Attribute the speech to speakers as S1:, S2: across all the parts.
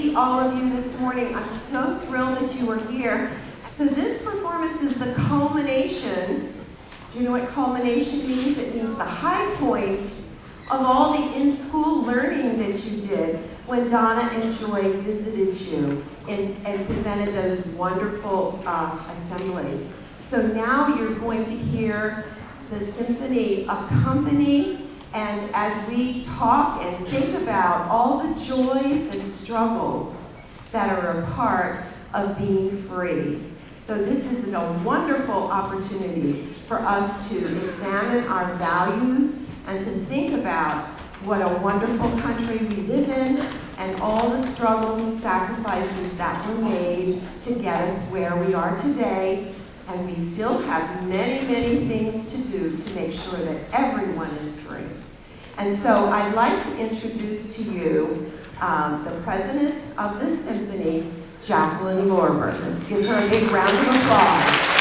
S1: see all of you this morning. I'm so thrilled that you are here. So this performance is the culmination. Do you know what culmination means? It means the high point of all the in-school learning that you did when Donna and Joy visited you and presented those wonderful assemblies. So now you're going to hear the symphony accompany, and as we talk and think about all the joys and struggles that are a part of being free. So this is a wonderful opportunity for us to examine our values and to think about what a wonderful country we live in and all the struggles and sacrifices that were made to get us where we are today. And we still have many, many things to do to make sure that everyone is free. And so I'd like to introduce to you the president of the symphony, Jacqueline Lorber. Let's give her a big round of applause.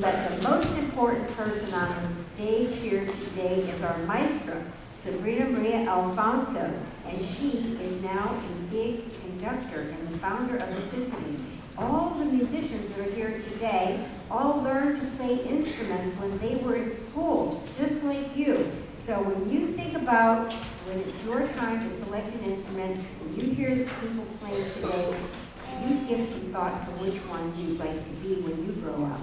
S2: But the most important person on the stage here today is our maestro, Sabrina Maria Alfonso, and she is now a big conductor and the founder of the symphony. All the musicians that are here today all learned to play instruments when they were in school, just like you. So when you think about when it's your time to select an instrument, when you hear the people playing today, you give some thought to which ones you'd like to be when you grow up.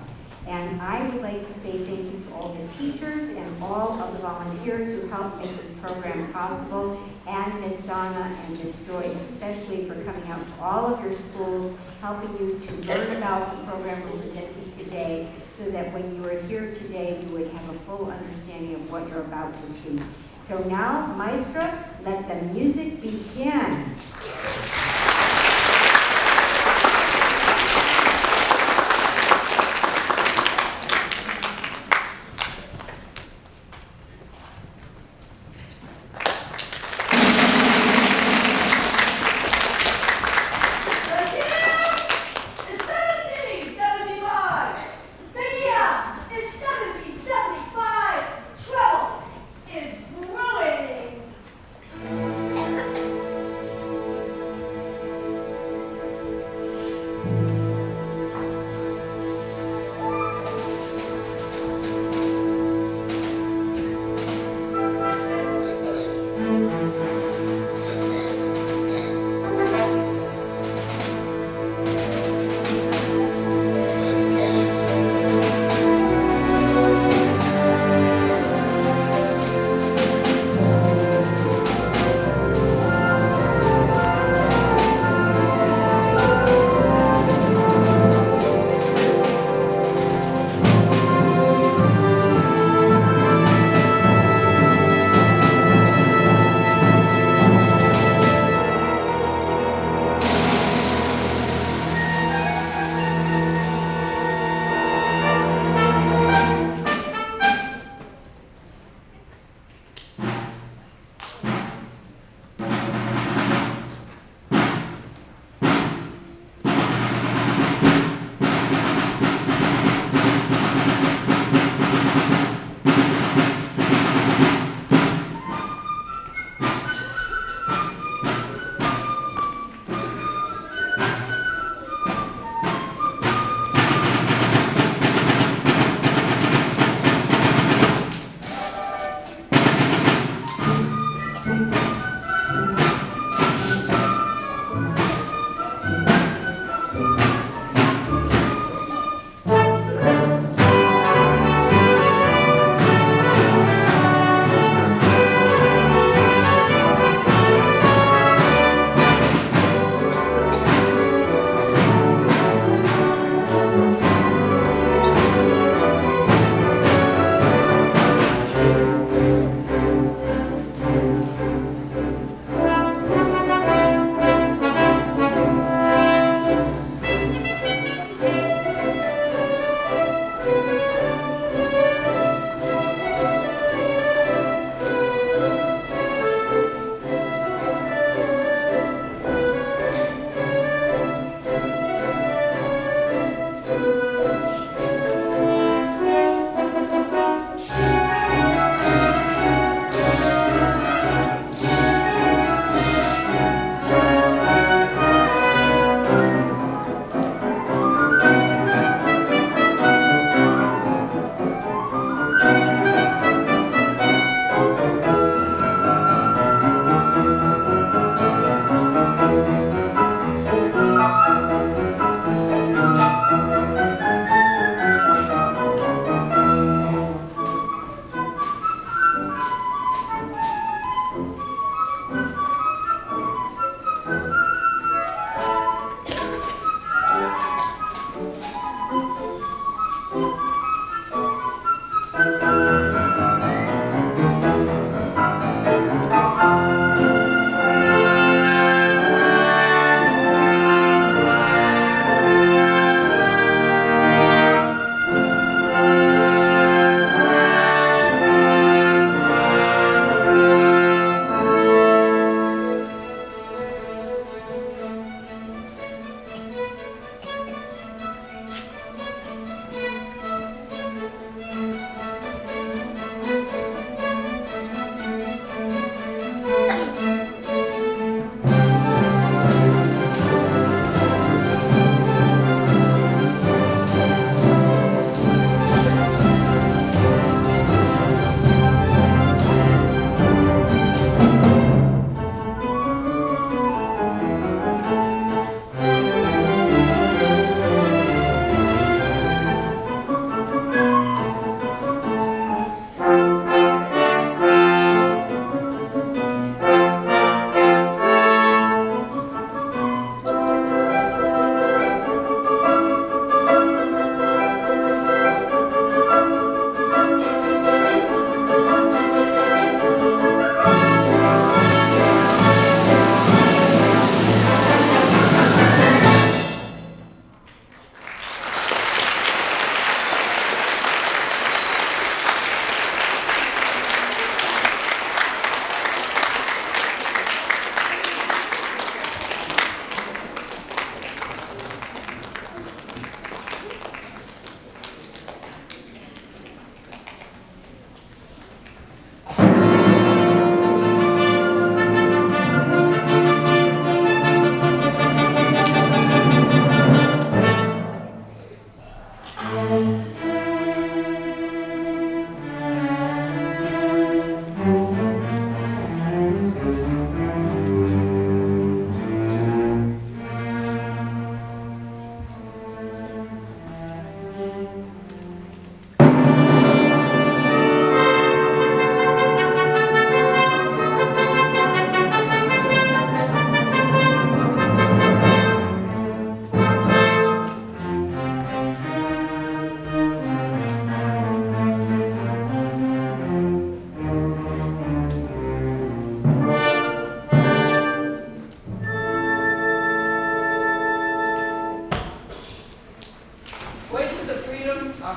S2: And I would like to say thank you to all the teachers and all of the volunteers who helped make this program possible, and Miss Donna and Miss Joy, especially for coming out to all of your schools, helping you to learn about the program we're presenting today, so that when you are here today, you would have a full understanding of what you're about to see. So now, Maestro, let the music begin.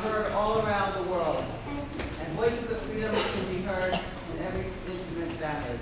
S3: heard all around the world. And voices of freedom can be heard in every instrument family.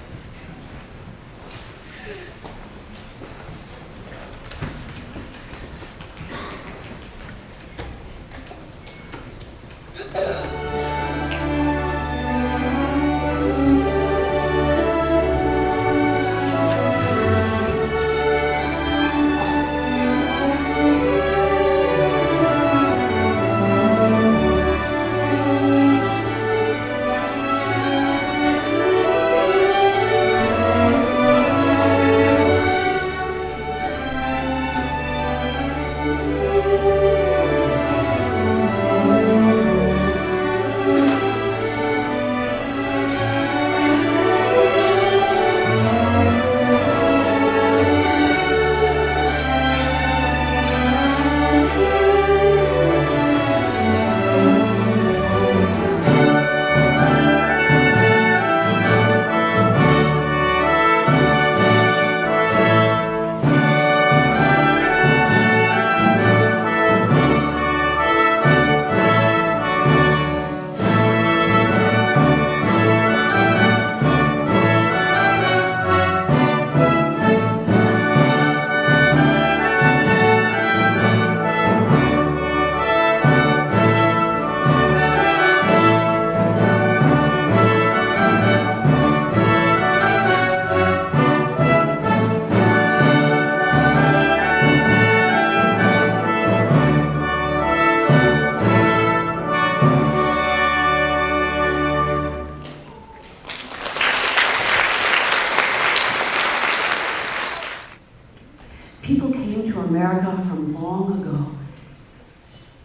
S4: People came to America from long ago,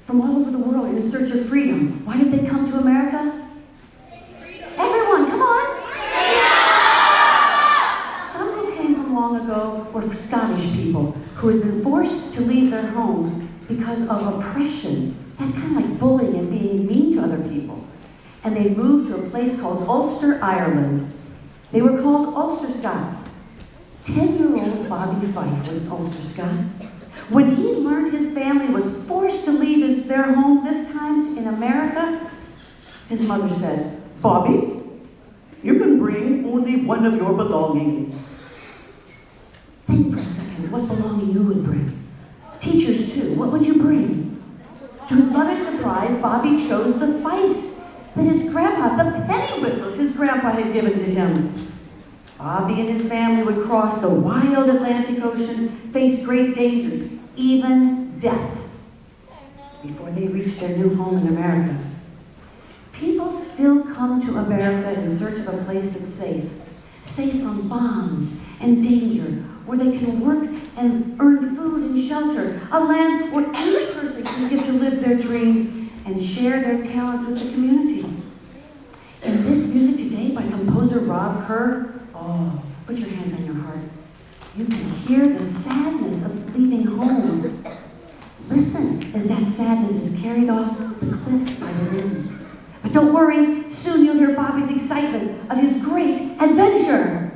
S4: from all over the world in search of freedom. Why did they come to America? Everyone, come on! Some who came from long ago were Scottish people who had been forced to leave their homes because of oppression. That's kind of like bullying and being mean to other people. And they moved to a place called Ulster, Ireland. They were called Ulster Scots. 10-year-old Bobby Fife was an Ulster Scot. When he learned his family was forced to leave their home, this time in America, his mother said, "Bobby, you can bring only one of your belongings." Think for a second what belonging you would bring. Teachers too, what would you bring? To his mother's surprise, Bobby chose the fifes that his grandpa, the penny whistles his grandpa had given to him. Bobby and his family would cross the wild Atlantic Ocean, face great dangers, even death, before they reached their new home in America. People still come to America in search of a place that's safe from bombs and danger, where they can work and earn food and shelter, a land where each person can get to live their dreams and share their talents with the community. In this music today by composer Rob Kerr, oh, put your hands on your heart. You can hear the sadness of leaving home. Listen as that sadness is carried off the cliffs by the wind. But don't worry, soon you'll hear Bobby's excitement of his great adventure.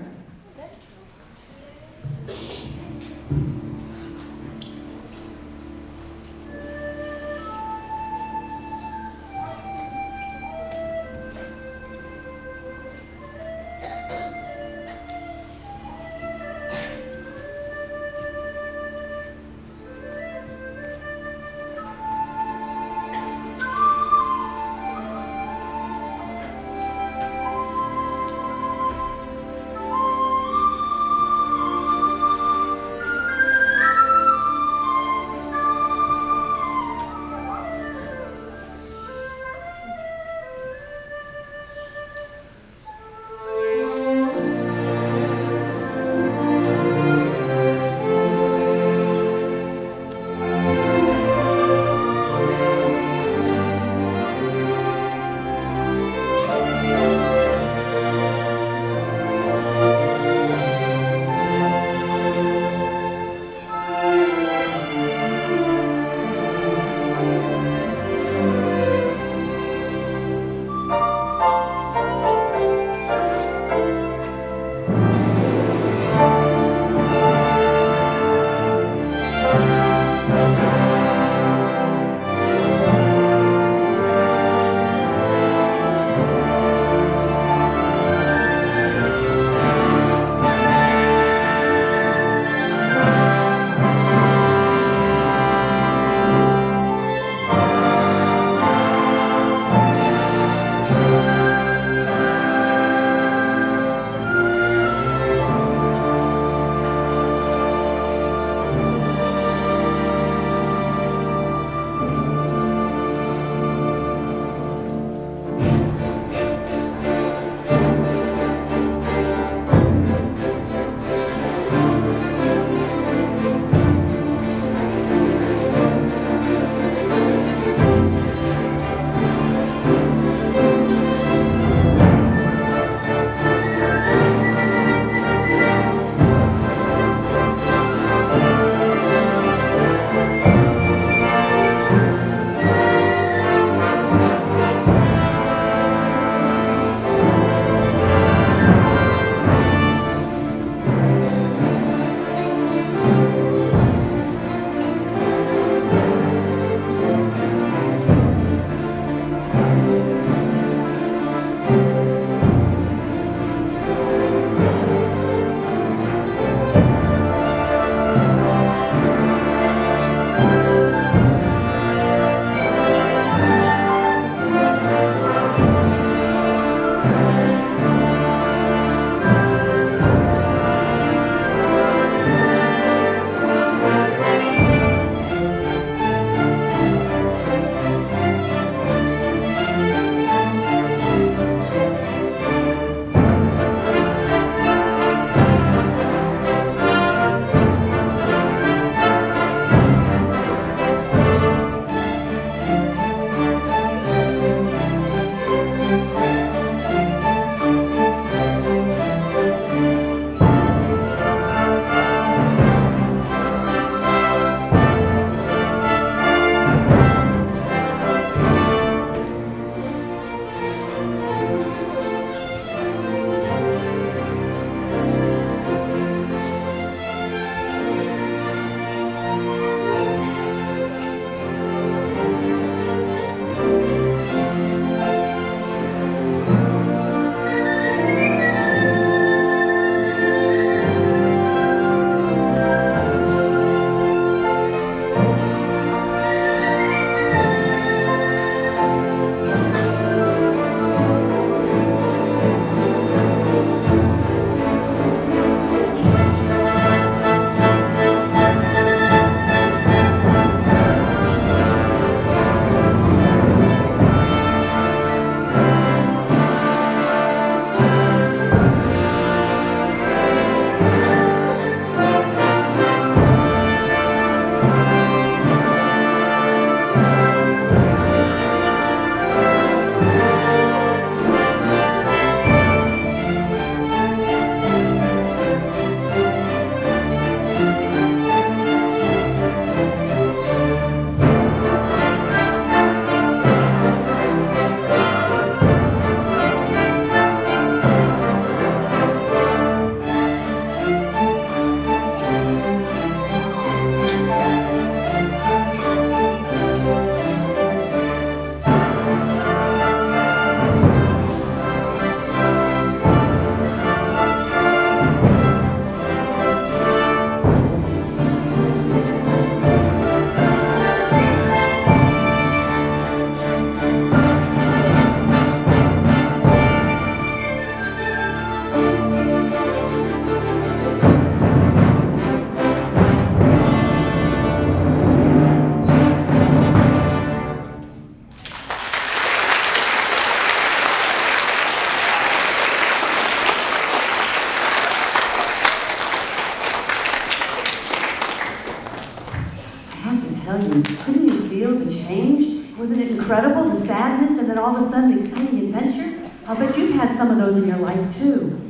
S4: tell you, couldn't you feel the change? Wasn't it incredible, the sadness, and then all of a sudden the exciting adventure? I'll bet you've had some of those in your life too.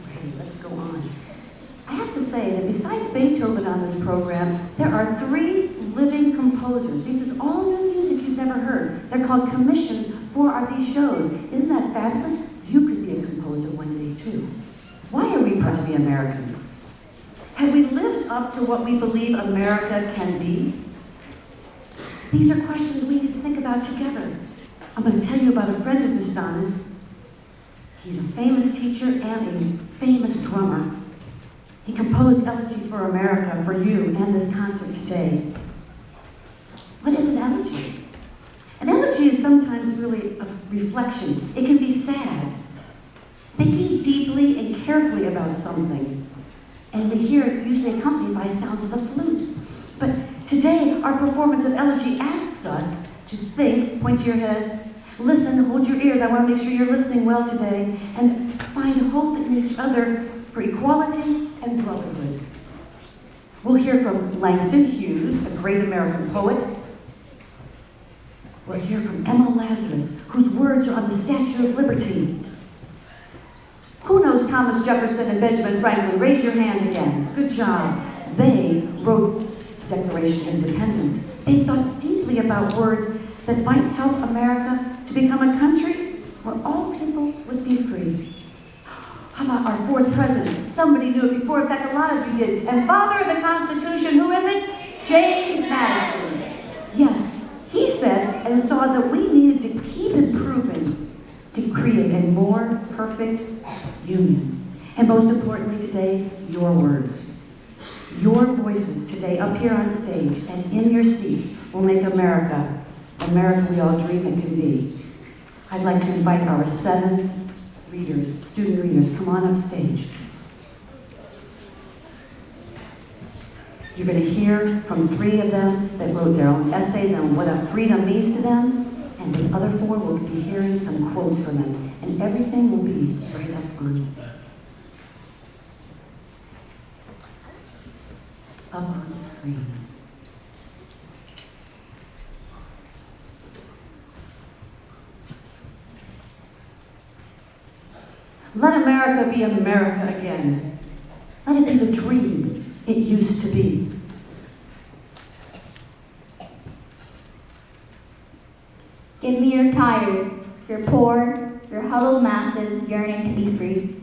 S4: Alrighty, let's go on. I have to say that besides Beethoven on this program, there are 3 living composers. These are all new music you've never heard. They're called commissions for these shows. Isn't that fabulous? You could be a composer one day too. Why are we proud to be Americans? Have we lived up to what we believe America can be? These are questions we need to think about together. I'm going to tell you about a friend of Miss Donna's. He's a famous teacher and a famous drummer. He composed Elegy for America for you and this concert today. What is an elegy? An elegy is sometimes really a reflection. It can be sad. Thinking deeply and carefully about something. And we hear it usually accompanied by sounds of the flute. But today, our performance of Elegy asks us to think, point to your head, listen, hold your ears. I want to make sure you're listening well today, and find hope in each other for equality and brotherhood. We'll hear from Langston Hughes, a great American poet. We'll hear from Emma Lazarus, whose words are on the Statue of Liberty. Who knows Thomas Jefferson and Benjamin Franklin? Raise your hand again. Good job. They wrote the Declaration of Independence. They thought deeply about words that might help America to become a country where all people would be free. How about our 4th president? Somebody knew it before. In fact, a lot of you did. And father of the Constitution, who is it? James Madison. Yes, he said and saw that we needed to keep improving to create a more perfect union. And most importantly today, your words. Your voices today up here on stage and in your seats will make America we all dream it can be. I'd like to invite our 7 readers, student readers, come on up stage. You're going to hear from 3 of them that wrote their own essays on what a freedom means to them, and the other 4 will be hearing some quotes from them, and everything will be right up on stage. Up on the screen. Let America be America again. Let it be the dream it used to be.
S5: Give me your tired, your poor, your huddled masses yearning to be free.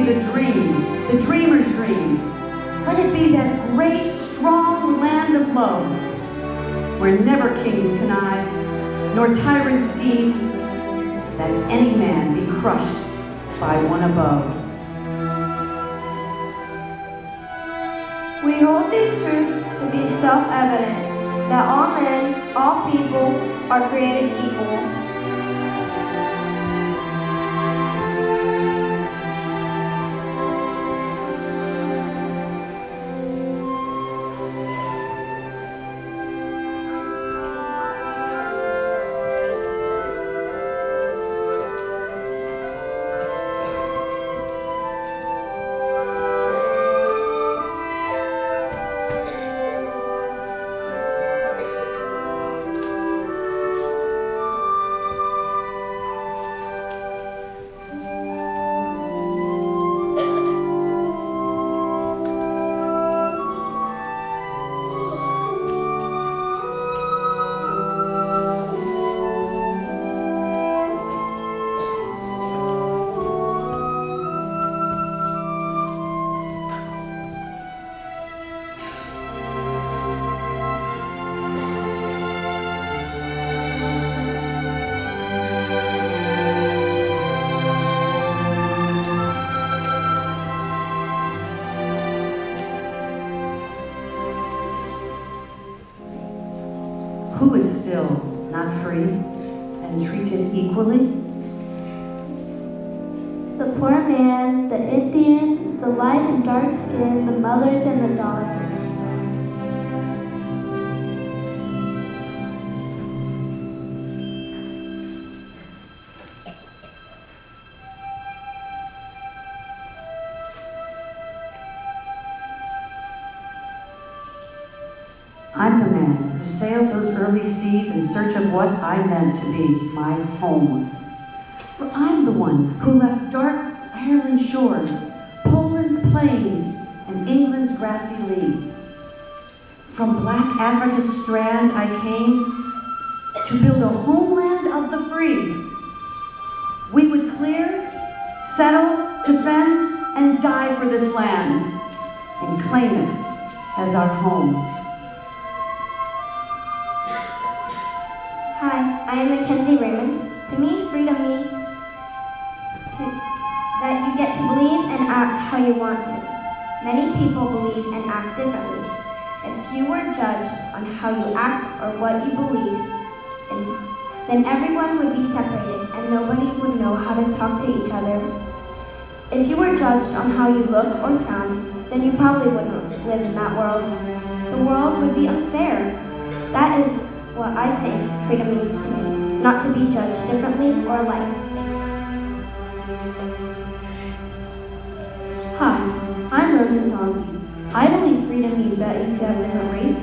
S4: The dream, the dreamer's dream. Let it be that great, strong land of love, where never kings connive, nor tyrants scheme, that any man be crushed by one above.
S5: We hold these truths to be self-evident, that all men, all people, are created equal. Who is still not free and treated equally? the poor man, the Indian, the light and dark skin, the mothers and the daughters.
S4: I'm the man who sailed those early seas in search of what I meant to be my home. For I'm the one who left dark Ireland's shores, Poland's plains, and England's grassy lea. From black Africa's strand I came to build a homeland of the free. We would clear, settle, defend, and die for this land, and claim it as our home.
S5: Hi, I am Mackenzie Raymond. To me, freedom means that you get to believe and act how you want to. Many people believe and act differently. If you were judged on how you act or what you believe, then everyone would be separated and nobody would know how to talk to each other. If you were judged on how you look or sound, then you probably wouldn't live in that world. The world would be unfair. That is what I think freedom means to me, not to be judged differently or alike.
S6: Hi, I'm Rosa Ponzi. I believe freedom means that if you have a different race,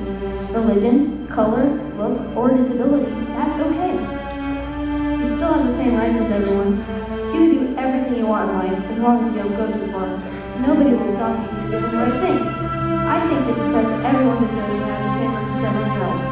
S6: religion, color, look, or disability, that's okay. You still have the same rights as everyone. You can do everything you want in life as long as you don't go too far. Nobody will stop you from doing the right thing. I think it's because everyone deserves to have the same rights as everyone else.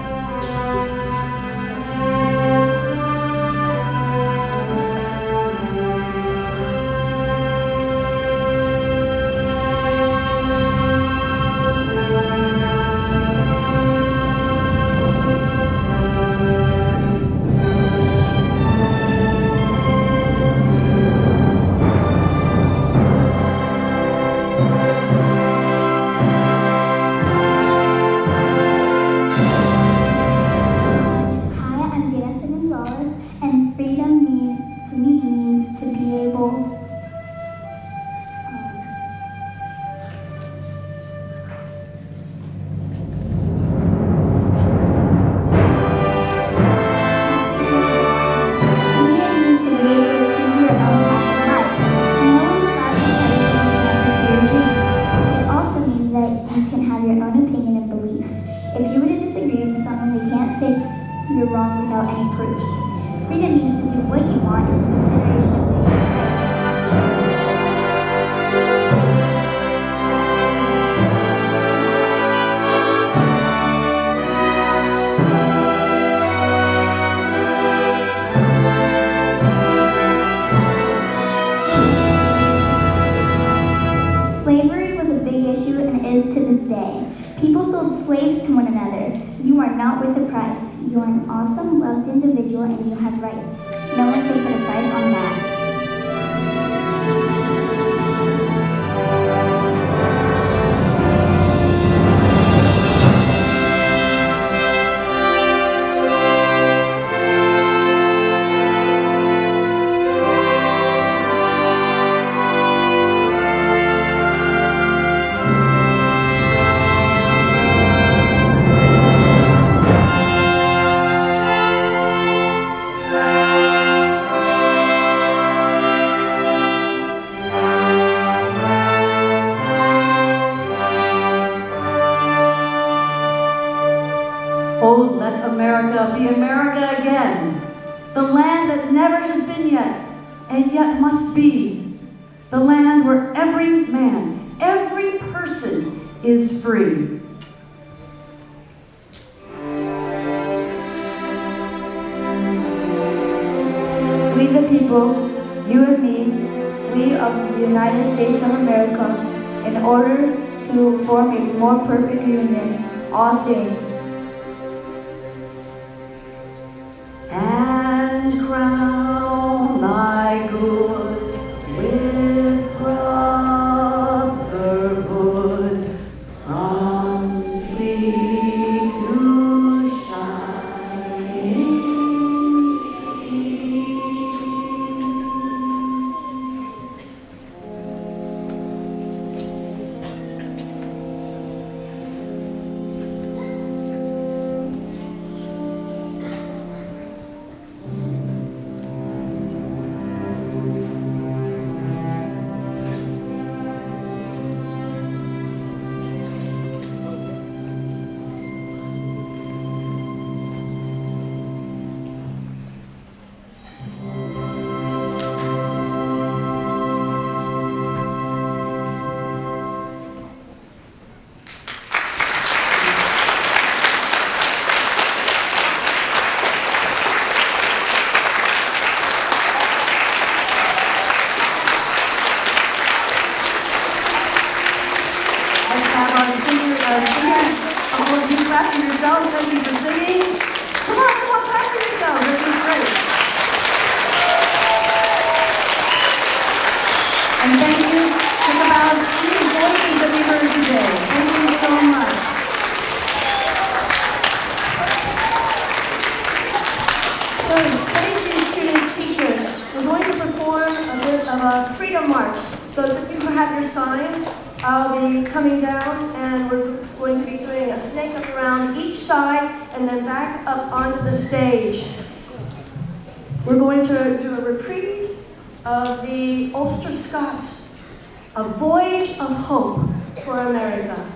S5: Slavery was a big issue and is to this day. People sold slaves to one another. You are not worth a price. You are an awesome, loved individual and you have rights. No one can put a price on that.
S4: Oh, let America be America again, the land that never has been yet, and yet must be, the land where every man, every person is free.
S6: We the people, you and me, we of the United States of America, in order to form a more perfect union, all sing.
S4: And crown thy good with brotherhood from sea to shining sea.
S7: clap for yourselves. Thank you for singing. Come on, clap for yourselves. This is great. And thank you to about 3 voices that we heard today. Thank you so much. So, thank you, students, teachers. We're going to perform a bit of a freedom march. Those of you who have your signs, I'll be coming down and we're going to be doing a snake up around each side and then back up onto the stage. We're going to do a reprise of the Ulster Scots, A Voyage of Hope for America.